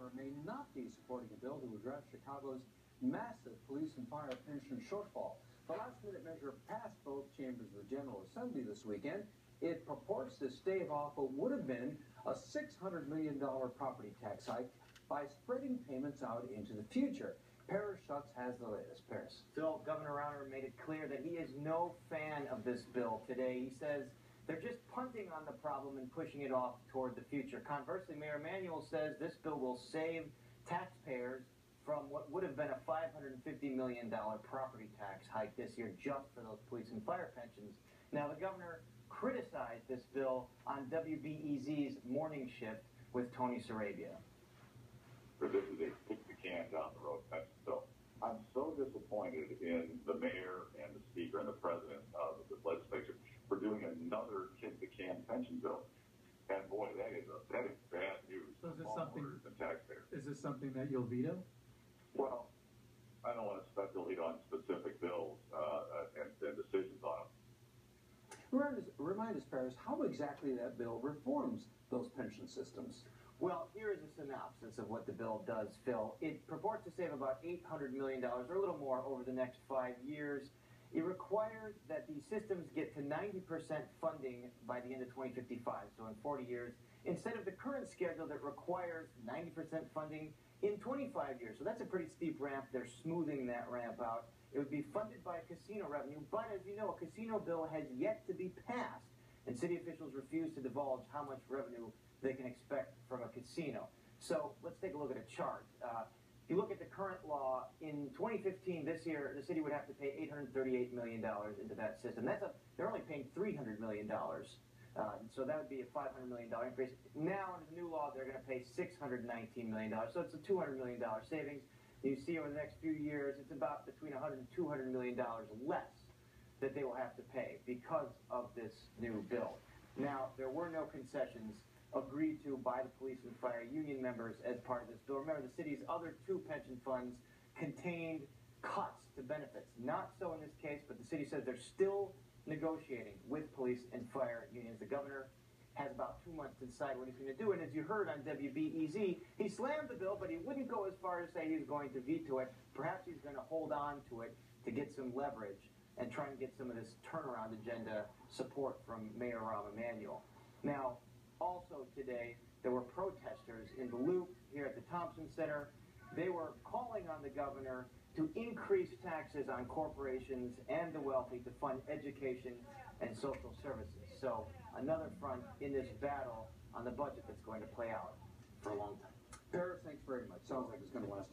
governor may not be supporting a bill to address Chicago's massive police and fire pension shortfall. The last-minute measure passed both chambers of the General Assembly this weekend. It purports to stave off what would have been a $600 million property tax hike by spreading payments out into the future. Paris Schutz has the latest. Paris. Phil, Governor Rauner made it clear that he is no fan of this bill today. He says they're just punting on the problem and pushing it off toward the future. Conversely, Mayor Emanuel says this bill will save taxpayers from what would have been a $550 million property tax hike this year just for those police and fire pensions. Now, the governor criticized this bill on WBEZ's Morning Shift with Tony Sarabia. This is a kick the can down the road pension bill. I'm so disappointed in the mayor and the speaker and the president of the legislature for doing another kick the can pension bill. And boy, that is bad news so for homeowners and taxpayers. Is this something that you'll veto? Well, I don't want to speculate on specific bills and decisions on them. Remind us, Paris, how exactly that bill reforms those pension systems. Well, here is a synopsis of what the bill does, Phil. It purports to save about $800 million, or a little more, over the next 5 years. It requires that the systems get to 90% funding by the end of 2055, so in 40 years, instead of the current schedule that requires 90% funding in 25 years. So that's a pretty steep ramp. They're smoothing that ramp out. It would be funded by casino revenue, but as you know, a casino bill has yet to be passed, and city officials refuse to divulge how much revenue they can expect from a casino. So let's take a look at a chart. If you look at the current law, in 2015, this year, the city would have to pay $838 million into that system. They're only paying $300 million. So that would be a $500 million increase. Now, under the new law, they're going to pay $619 million. So it's a $200 million savings. You see over the next few years, it's about between $100 and $200 million less that they will have to pay because of this new bill. Now, there were no concessions agreed to by the police and fire union members as part of this bill. Remember, the city's other two pension funds contained cuts to benefits. Not so in this case, but the city says they're still negotiating with police and fire unions. The governor has about 2 months to decide what he's going to do. And as you heard on WBEZ, he slammed the bill, but he wouldn't go as far as say he's going to veto it. Perhaps he's going to hold on to it to get some leverage and try and get some of this turnaround agenda support from Mayor Rahm Emanuel. Now, also today, there were protesters in the Loop here at the Thompson Center. They were calling on the governor to increase taxes on corporations and the wealthy to fund education and social services. So another front in this battle on the budget that's going to play out for a long time. Paris, thanks very much. Sounds like it's going to last,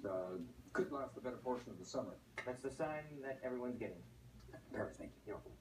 could last the better portion of the summer. That's the sign that everyone's getting. Paris, thank you. You're welcome.